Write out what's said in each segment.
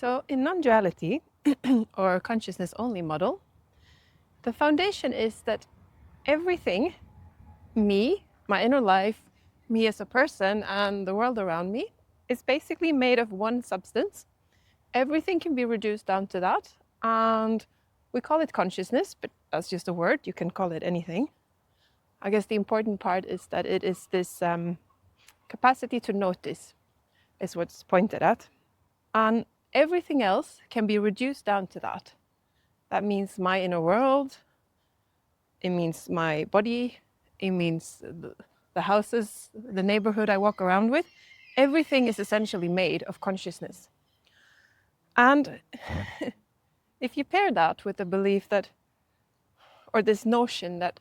So in non-duality, or consciousness-only model, the foundation is that everything, me, my inner life, me as a person, and the world around me, is basically made of one substance. Everything can be reduced down to that, and we call it consciousness, but that's just a word. You can call it anything. I guess the important part is that it is this capacity to notice, is what's pointed at. And everything else can be reduced down to that. That means my inner world, it means my body, it means the houses, the neighborhood I walk around with. Everything is essentially made of consciousness. And if you pair that with the belief that, or this notion that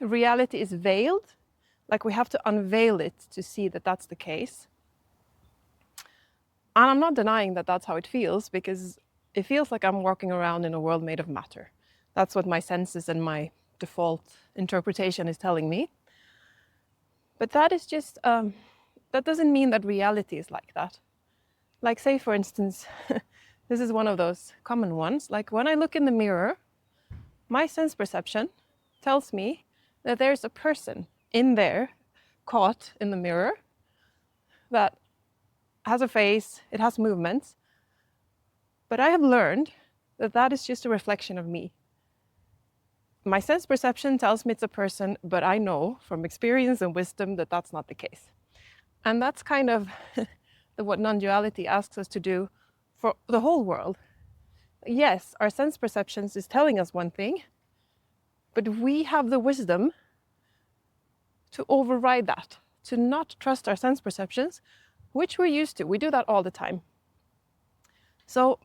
reality is veiled, like we have to unveil it to see that that's the case. And I'm not denying that that's how it feels, because it feels like I'm walking around in a world made of matter. That's what my senses and my default interpretation is telling me. But that is just, that doesn't mean that reality is like that. Like, say, for instance, this is one of those common ones. Like, when I look in the mirror, my sense perception tells me that there's a person in there, caught in the mirror, that has a face, it has movements. But I have learned that that is just a reflection of me. My sense perception tells me it's a person, but I know from experience and wisdom that that's not the case. And that's kind of what non-duality asks us to do for the whole world. Yes, our sense perceptions is telling us one thing, but we have the wisdom to override that, to not trust our sense perceptions, which we're used to. We do that all the time. So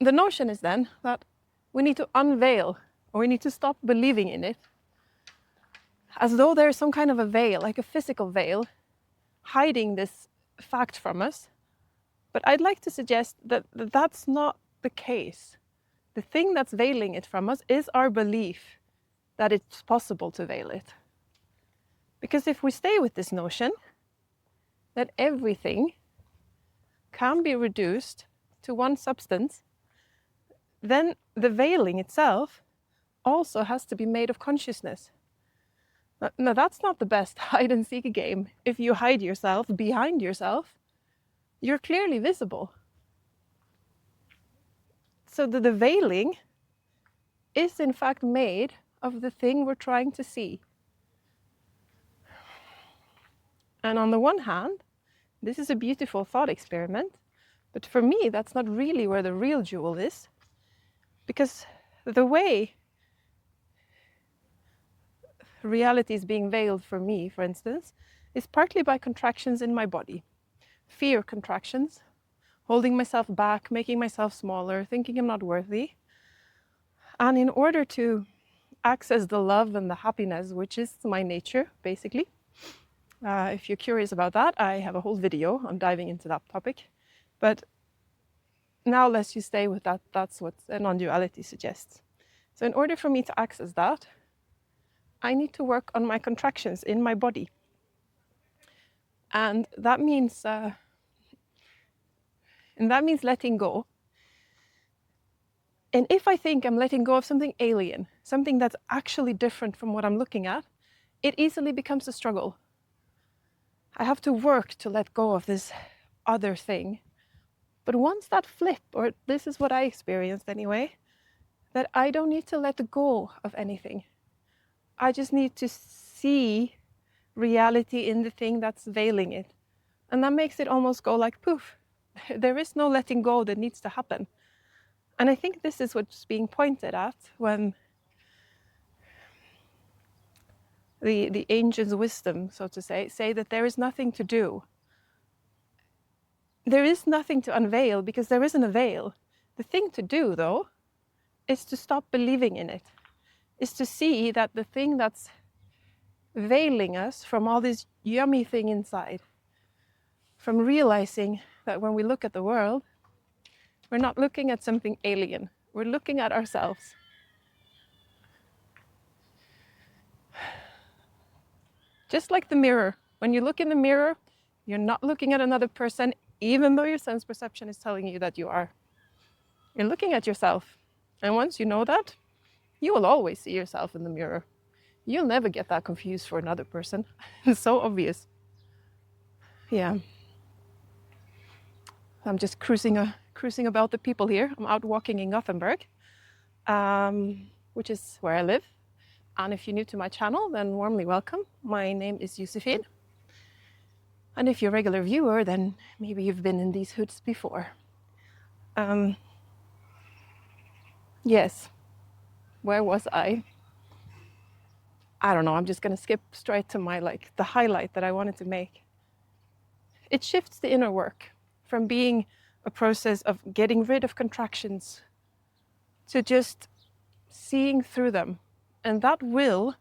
the notion is then that we need to unveil, or we need to stop believing in it, as though there's some kind of a veil, like a physical veil, hiding this fact from us. But I'd like to suggest that that's not the case. The thing that's veiling it from us is our belief that it's possible to veil it. Because if we stay with this notion that everything can be reduced to one substance, then the veiling itself also has to be made of consciousness. Now that's not the best hide and seek game. If you hide yourself behind yourself, you're clearly visible. So the veiling is in fact made of the thing we're trying to see. And on the one hand, this is a beautiful thought experiment, but for me, that's not really where the real jewel is, because the way reality is being veiled for me, for instance, is partly by contractions in my body. Fear contractions, holding myself back, making myself smaller, thinking I'm not worthy. And in order to access the love and the happiness, which is my nature, basically, if you're curious about that, I have a whole video on diving into that topic. But now let's just stay with that. That's what non-duality suggests. So in order for me to access that, I need to work on my contractions in my body. And that means letting go. And if I think I'm letting go of something alien, something that's actually different from what I'm looking at, it easily becomes a struggle. I have to work to let go of this other thing. But once that flip, or this is what I experienced anyway, that I don't need to let go of anything. I just need to see reality in the thing that's veiling it. And that makes it almost go like poof. There is no letting go that needs to happen. And I think this is what's being pointed at when the ancients' wisdom, so to say that there is nothing to do. There is nothing to unveil because there isn't a veil. The thing to do, though, is to stop believing in it, is to see that the thing that's veiling us from all this yummy thing inside, from realizing that when we look at the world, we're not looking at something alien, we're looking at ourselves. Just like the mirror. When you look in the mirror, You're not looking at another person, even though your sense perception is telling you that you are. You're looking at yourself. And once you know that, you will always see yourself in the mirror. You'll never get that confused for another person. It's so obvious. Yeah. I'm just cruising about the people here. I'm out walking in Gothenburg, which is where I live. And if you're new to my channel, then warmly welcome. My name is Josephine. And if you're a regular viewer, then maybe you've been in these hoods before. Yes, where was I? I don't know, I'm just gonna skip straight to my, the highlight that I wanted to make. It shifts the inner work from being a process of getting rid of contractions to just seeing through them. And that will,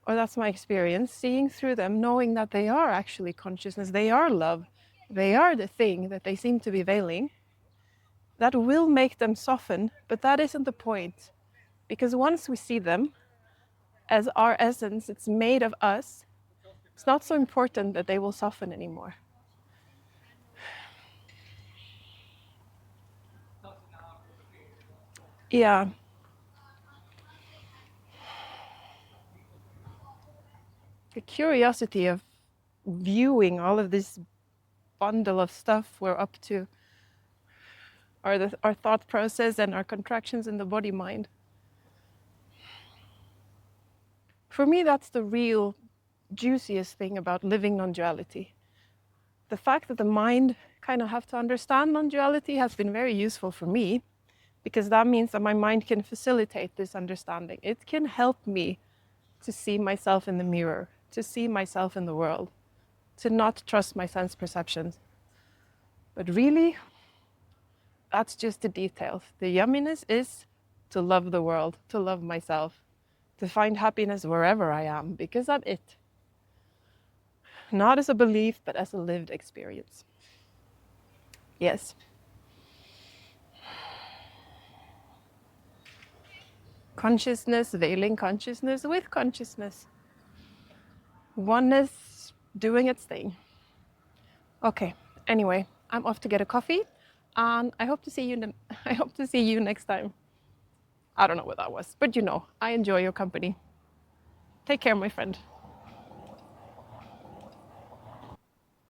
or that's my experience, seeing through them, knowing that they are actually consciousness, they are love, they are the thing that they seem to be veiling, that will make them soften, but that isn't the point. Because once we see them as our essence, it's made of us, it's not so important that they will soften anymore. Yeah. The curiosity of viewing all of this bundle of stuff we're up to, our thought process and our contractions in the body mind. For me, that's the real juiciest thing about living non-duality. The fact that the mind kind of have to understand non-duality has been very useful for me, because that means that my mind can facilitate this understanding. It can help me to see myself in the mirror, to see myself in the world, to not trust my sense perceptions. But really, that's just the details. The yumminess is to love the world, to love myself, to find happiness wherever I am, because I'm it. Not as a belief, but as a lived experience. Yes. Consciousness, veiling consciousness with consciousness. Oneness doing its thing. Okay, anyway, I'm off to get a coffee, and I hope to see you next time. I don't know what that was, but I enjoy your company. Take care, my friend.